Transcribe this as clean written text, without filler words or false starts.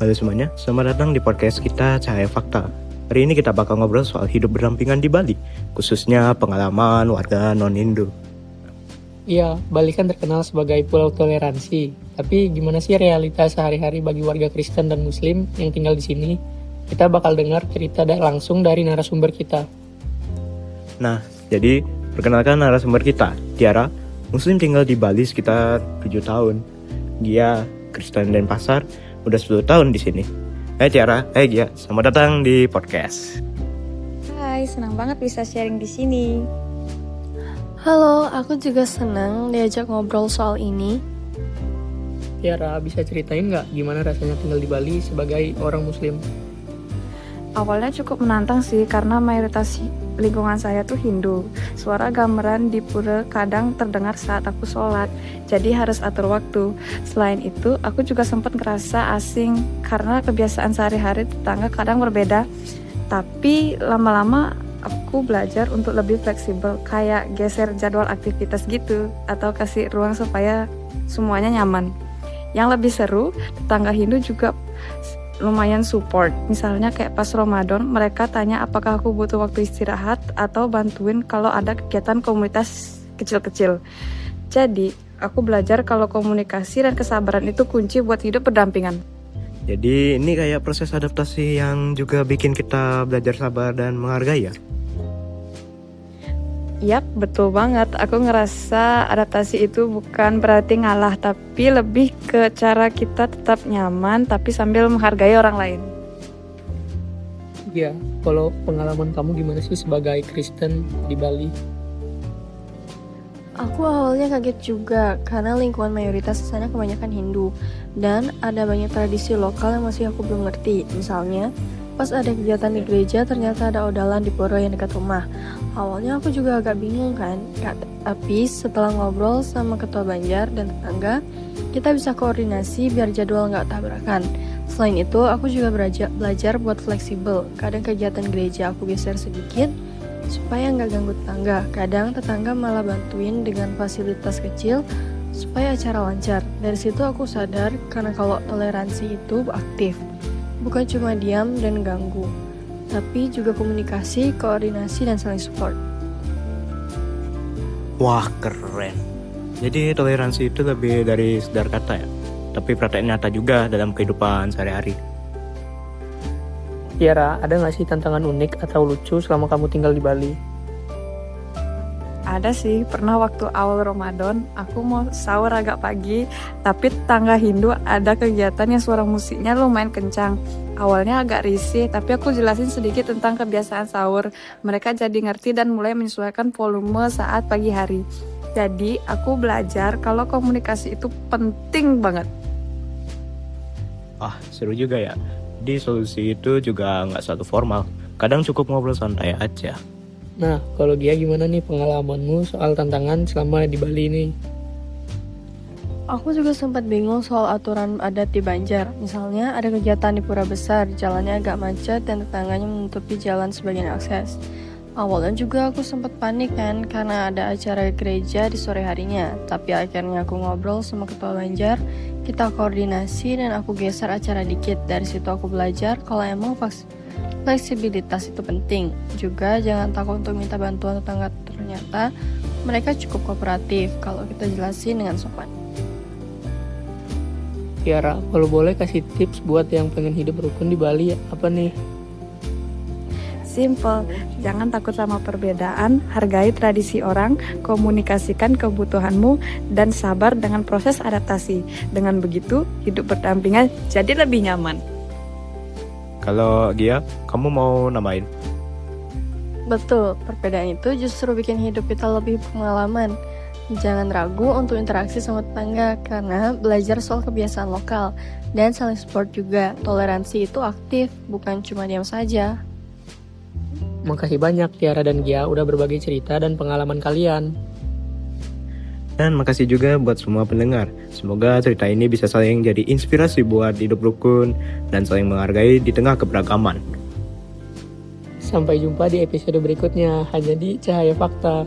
Halo semuanya, selamat datang di podcast kita Cahaya Fakta. Hari ini kita bakal ngobrol soal hidup berdampingan di Bali, khususnya pengalaman warga non-Hindu. Iya, Bali kan terkenal sebagai pulau toleransi. Tapi gimana sih realitas sehari-hari bagi warga Kristen dan Muslim yang tinggal di sini? Kita bakal dengar cerita langsung dari narasumber kita. Nah, jadi perkenalkan narasumber kita, Tiara, Muslim tinggal di Bali sekitar 7 tahun. Dia Kristen dan Pasar, udah 10 tahun di sini. Hai Tiara, hai Gia, selamat datang di podcast. Hai, senang banget bisa sharing di sini. Halo, aku juga senang diajak ngobrol soal ini. Tiara, bisa ceritain nggak gimana rasanya tinggal di Bali sebagai orang Muslim? Awalnya cukup menantang sih karena mayoritas lingkungan saya tuh Hindu. Suara gamelan di pura kadang terdengar saat aku sholat, jadi harus atur waktu. Selain itu, aku juga sempat ngerasa asing karena kebiasaan sehari-hari tetangga kadang berbeda. Tapi lama-lama aku belajar untuk lebih fleksibel, kayak geser jadwal aktivitas gitu, atau kasih ruang supaya semuanya nyaman. Yang lebih seru, tetangga Hindu juga lumayan support. Misalnya kayak pas Ramadan, mereka tanya apakah aku butuh waktu istirahat atau bantuin kalau ada kegiatan komunitas kecil-kecil. Jadi, aku belajar kalau komunikasi dan kesabaran itu kunci buat hidup berdampingan. Jadi ini kayak proses adaptasi yang juga bikin kita belajar sabar dan menghargai ya? Yap, betul banget. Aku ngerasa adaptasi itu bukan berarti ngalah, tapi lebih ke cara kita tetap nyaman tapi sambil menghargai orang lain. Iya, kalau pengalaman kamu gimana sih sebagai Kristen di Bali? Aku awalnya kaget juga karena lingkungan mayoritas sana kebanyakan Hindu dan ada banyak tradisi lokal yang masih aku belum ngerti. Misalnya, pas ada kegiatan di gereja ternyata ada odalan di pura yang dekat rumah. Awalnya aku juga agak bingung kan, tapi setelah ngobrol sama ketua Banjar dan tetangga, kita bisa koordinasi biar jadwal nggak tabrakan. Selain itu, aku juga belajar buat fleksibel. Kadang kegiatan gereja aku geser sedikit supaya nggak ganggu tetangga. Kadang tetangga malah bantuin dengan fasilitas kecil supaya acara lancar. Dari situ aku sadar karena kalau toleransi itu aktif, bukan cuma diam dan ganggu, tapi juga komunikasi, koordinasi, dan saling support. Wah, keren. Jadi toleransi itu lebih dari sekedar kata ya, tapi praktek nyata juga dalam kehidupan sehari-hari. Tiara, ada nggak sih tantangan unik atau lucu selama kamu tinggal di Bali? Ada sih, pernah waktu awal Ramadan, aku mau sahur agak pagi, tapi tetangga Hindu ada kegiatan yang suara musiknya lumayan kencang. Awalnya agak risih, tapi aku jelasin sedikit tentang kebiasaan sahur. Mereka jadi ngerti dan mulai menyesuaikan volume saat pagi hari. Jadi, aku belajar kalau komunikasi itu penting banget. Ah, seru juga ya. Di solusi itu juga nggak selalu formal. Kadang cukup ngobrol santai aja. Nah, kalau dia gimana nih pengalamanmu soal tantangan selama di Bali ini? Aku juga sempat bingung soal aturan adat di Banjar. Misalnya ada kegiatan di pura besar, jalannya agak macet dan tetangganya menutupi jalan sebagian akses. Awalnya juga aku sempat panik kan karena ada acara gereja di sore harinya. Tapi akhirnya aku ngobrol sama ketua Banjar, kita koordinasi dan aku geser acara dikit. Dari situ aku belajar kalau emang fleksibilitas itu penting. Juga jangan takut untuk minta bantuan tetangga, ternyata mereka cukup kooperatif kalau kita jelasin dengan sopan. Tiara, kalau boleh kasih tips buat yang pengen hidup rukun di Bali, apa nih? Simple, jangan takut sama perbedaan, hargai tradisi orang, komunikasikan kebutuhanmu, dan sabar dengan proses adaptasi. Dengan begitu, hidup berdampingan jadi lebih nyaman. Kalau Gia, kamu mau namain? Betul, perbedaan itu justru bikin hidup kita lebih pengalaman. Jangan ragu untuk interaksi sama tetangga karena belajar soal kebiasaan lokal dan saling support juga. Toleransi itu aktif, bukan cuma diam saja. Makasih banyak Tiara dan Gia udah berbagi cerita dan pengalaman kalian. Dan makasih juga buat semua pendengar. Semoga cerita ini bisa saling jadi inspirasi buat hidup rukun dan saling menghargai di tengah keberagaman. Sampai jumpa di episode berikutnya hanya di Cahaya Fakta.